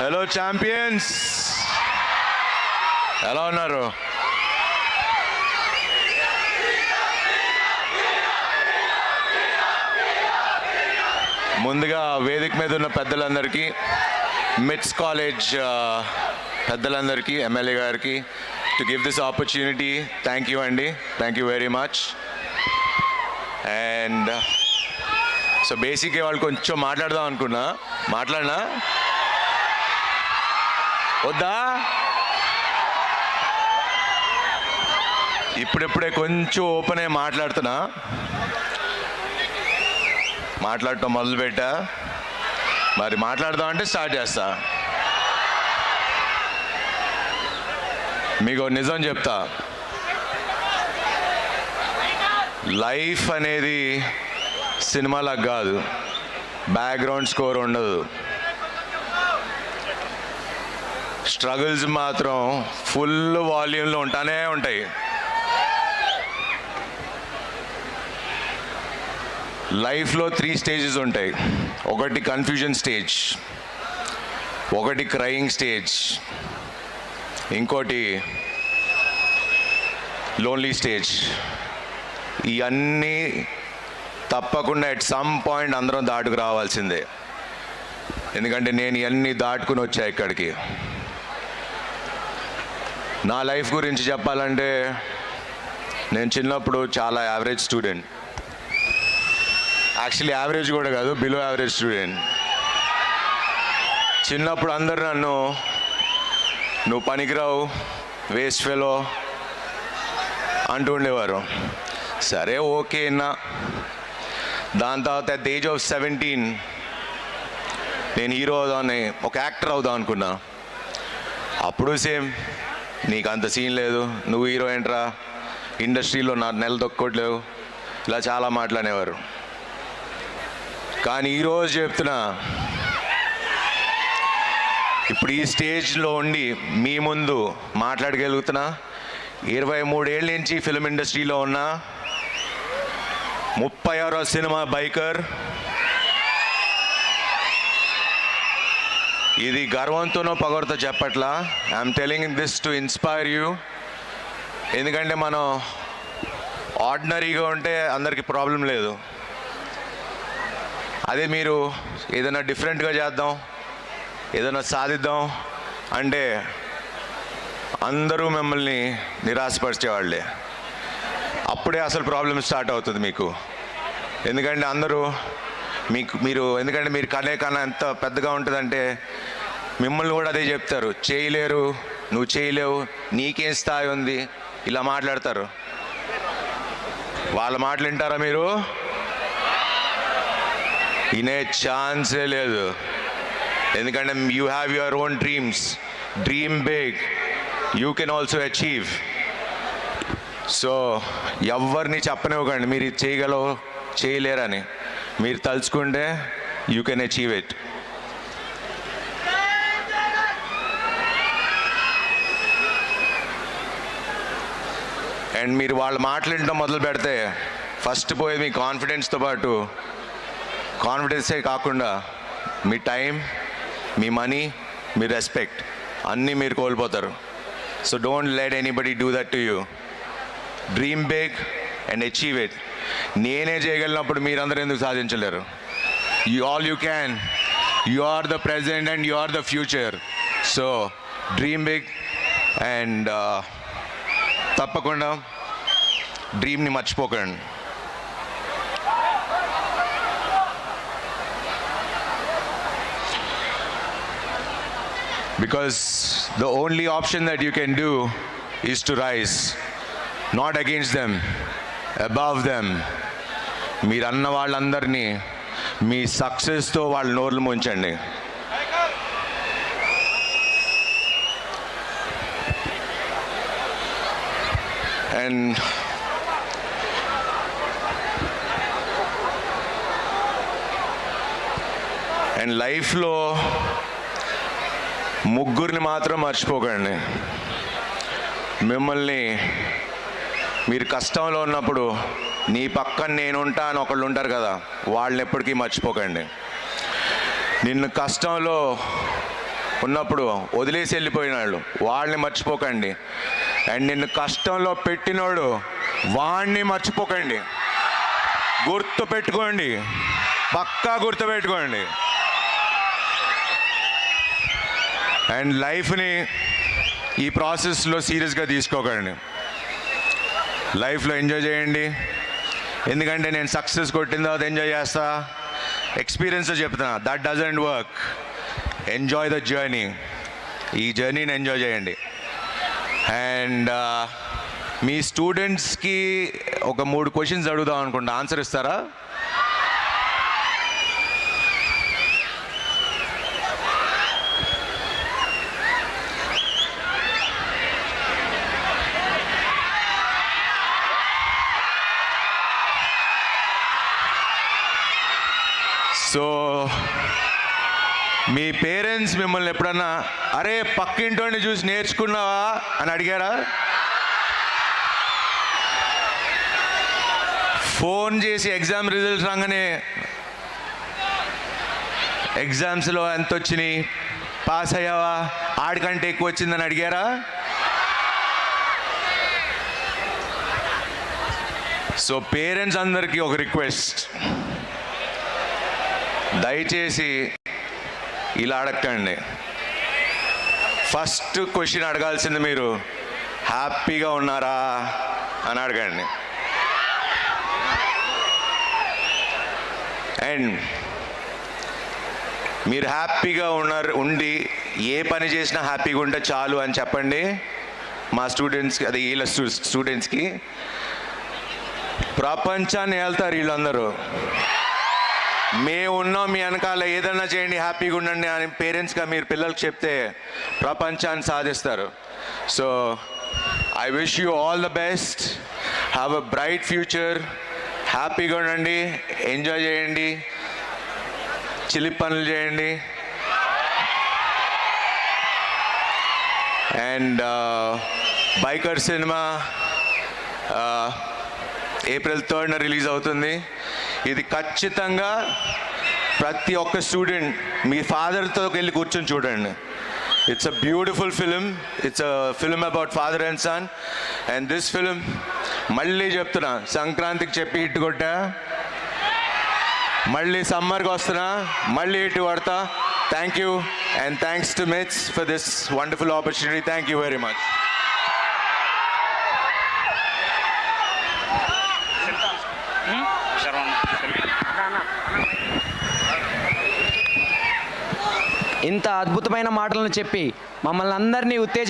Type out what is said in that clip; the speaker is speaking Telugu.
హలో ఛాంపియన్స్, ఎలా ఉన్నారు? ముందుగా వేదిక మీద ఉన్న పెద్దలందరికీ, మిట్స్ కాలేజ్ పెద్దలందరికీ, ఎమ్మెల్యే గారికి to give this opportunity thank you అండి, thank you very much. And so బేసిక్గా వాళ్ళు కొంచెం మాట్లాడదాం అనుకున్నా, మాట్లాడినా వద్దా? ఇప్పుడిప్పుడే కొంచెం ఓపెన్ అయ్యి మాట్లాడుతున్నా, మాట్లాడటం మొదలుపెట్టా. మరి మాట్లాడదాం అంటే స్టార్ట్ చేస్తా. మీకు నిజం చెప్తా, లైఫ్ అనేది సినిమాలకు కాదు, బ్యాక్గ్రౌండ్ స్కోర్ ఉండదు. స్ట్రగుల్స్ మాత్రం ఫుల్ వాల్యూమ్లో ఉంటానే ఉంటాయి. లైఫ్లో 3 స్టేజెస్ ఉంటాయి. ఒకటి కన్ఫ్యూజన్ స్టేజ్, ఒకటి క్రయింగ్ స్టేజ్, ఇంకోటి లోన్లీ స్టేజ్. ఇవన్నీ తప్పకుండా ఎట్ సమ్ పాయింట్ అందరం దాటుకు రావాల్సిందే. ఎందుకంటే నేను ఇవన్నీ దాటుకుని వచ్చా ఇక్కడికి. నా లైఫ్ గురించి చెప్పాలంటే, నేను చిన్నప్పుడు చాలా యావరేజ్ స్టూడెంట్. యాక్చువల్లీ యావరేజ్ కూడా కాదు, బిలో యావరేజ్ స్టూడెంట్. చిన్నప్పుడు అందరు నన్ను నువ్వు పనికిరావు, వేస్ట్ ఫెలో అంటూ ఉండేవారు. సరే ఓకే అన్నా. దాని తర్వాత అట్ ద ఏజ్ ఆఫ్ 17 నేను హీరో అవుదామని, ఒక యాక్టర్ అవుదాం అనుకున్నా. అప్పుడు సేమ్, నీకు అంత సీన్ లేదు, నువ్వు హీరో ఏంట్రా, ఇండస్ట్రీలో నా నెల దొక్కోట్లేవు, ఇలా చాలా మాట్లాడేవారు. కానీ ఈరోజు చెప్తున్నా, ఇప్పుడు ఈ స్టేజ్లో ఉండి మీ ముందు మాట్లాడగలుగుతున్నా. 23 ఏళ్ళ నుంచి ఫిలిం ఇండస్ట్రీలో ఉన్నా, 36వ సినిమా బైకర్. ఇది గర్వంతోనో పొగరుతో చెప్పట్లా, I'm telling this to inspire you. ఎందుకంటే మనం ఆర్డినరీగా ఉంటే అందరికీ ప్రాబ్లం లేదు. అదే మీరు ఏదైనా డిఫరెంట్గా చేద్దాం, ఏదైనా సాధిద్దాం అంటే అందరూ మిమ్మల్ని నిరాశపరిచేవాళ్ళే. అప్పుడే అసలు ప్రాబ్లం స్టార్ట్ అవుతుంది మీకు. ఎందుకంటే అందరూ ఎందుకంటే మీరు కనే కన్నా ఎంత పెద్దగా ఉంటుందంటే మిమ్మల్ని కూడా అదే చెప్తారు, చేయలేరు, నువ్వు చేయలేవు, నీకేం స్థాయి ఉంది, ఇలా మాట్లాడతారు. వాళ్ళ మాటలు వింటారా మీరు? వినే ఛాన్సే లేదు. ఎందుకంటే you have your own dreams, dream big, you can also achieve. So ఎవరిని చెప్పనివ్వకండి మీరు ఇది చేయగలవు, చేయలేరని. మీరు తలుచుకుంటే you can achieve it. And మీరు వాళ్ళు మాట్లాడటం మొదలు పెడితే ఫస్ట్ పోయేది మీ కాన్ఫిడెన్స్తో పాటు, కాన్ఫిడెన్సే కాకుండా మీ టైం, మీ మనీ, మీ రెస్పెక్ట్ అన్నీ మీరు కోల్పోతారు. So don't let anybody do that to you. Dream big and achieve it. నేనే చేయగలిగినప్పుడు మీరందరూ ఎందుకు సాధించలేరు? All you can. You are the present and you are the future. So dream big and తప్పకుండా డ్రీమ్ని మర్చిపోకండి. Because the only option that you can do is to rise, not against them, above them. మీరు అన్న వాళ్ళందరినీ మీ సక్సెస్తో వాళ్ళ నోర్లు ముంచండి. అండ్ లైఫ్లో ముగ్గురిని మాత్రం మర్చిపోకండి. మిమ్మల్ని మీరు కష్టంలో ఉన్నప్పుడు నీ పక్కన నేనుంటా అని ఒకళ్ళు ఉంటారు కదా, వాళ్ళని ఎప్పటికీ మర్చిపోకండి. నిన్ను కష్టంలో ఉన్నప్పుడు వదిలేసి వెళ్ళిపోయిన వాళ్ళని మర్చిపోకండి. అండ్ నిన్ను కష్టంలో పెట్టినోడు వాణ్ణి మర్చిపోకండి. గుర్తు పెట్టుకోండి, పక్కా గుర్తు పెట్టుకోండి. అండ్ లైఫ్ని ఈ ప్రాసెస్లో సీరియస్గా తీసుకోకండి. లైఫ్లో ఎంజాయ్ చేయండి. ఎందుకంటే నేను సక్సెస్ కొట్టిన తర్వాత ఎంజాయ్ చేస్తా, ఎక్స్పీరియన్స్ చెప్తున్నా. That doesn't work. Enjoy the journey. ఈ జర్నీని ఎంజాయ్ చేయండి. అండ్ మీ స్టూడెంట్స్కి ఒక 3 క్వశ్చన్స్ అడుగుదాం అనుకుంటా, ఆన్సర్ ఇస్తారా? సో మీ పేరెంట్స్ మిమ్మల్ని ఎప్పుడన్నా అరే పక్కింటోని చూసి నేర్చుకున్నావా అని అడిగారా? ఫోన్ చేసి ఎగ్జామ్ రిజల్ట్స్ రాగానే ఎగ్జామ్స్లో ఎంత వచ్చినాయి, పాస్ అయ్యావా, ఆడికంటే ఎక్కువ వచ్చిందని అడిగారా? సో పేరెంట్స్ అందరికీ ఒక రిక్వెస్ట్, దయచేసి ఇలా అడగండి. ఫస్ట్ క్వశ్చన్ అడగాల్సింది మీరు హ్యాపీగా ఉన్నారా అని అడగండి. అండ్ మీరు హ్యాపీగా ఉండి ఏ పని చేసినా హ్యాపీగా ఉంటే చాలు అని చెప్పండి మా స్టూడెంట్స్కి, అది వీళ్ళ స్టూడెంట్స్కి. ప్రపంచాన్ని వెళ్తారు వీళ్ళందరూ. మేము ఉన్నాం మీ వెనకాల, ఏదన్నా చేయండి, హ్యాపీగా ఉండండి అని పేరెంట్స్గా మీరు పిల్లలకి చెప్తే ప్రపంచాన్ని సాధిస్తారు. So I wish you all the best. Have a bright future. హ్యాపీగా ఉండండి, ఎంజాయ్ చేయండి, చిలిపి పనులు చేయండి. And biker cinema April 3rd release అవుతుంది. ఇది ఖచ్చితంగా ప్రతి ఒక్క స్టూడెంట్ మీ ఫాదర్తో వెళ్ళి కూర్చొని చూడండి. It's a beautiful film. It's a film about father and son. And this film మళ్ళీ చెప్తున్నా, సంక్రాంతికి చెప్పి హిట్ కొట్టా, మళ్ళీ సమ్మర్కి వస్తున్నా, మళ్ళీ హిట్ కొడతా. Thank you and thanks to MITS for this wonderful opportunity. Thank you very much. ఇంత అద్భుతమైన మాటలను చెప్పి మమ్మల్ని అందరినీ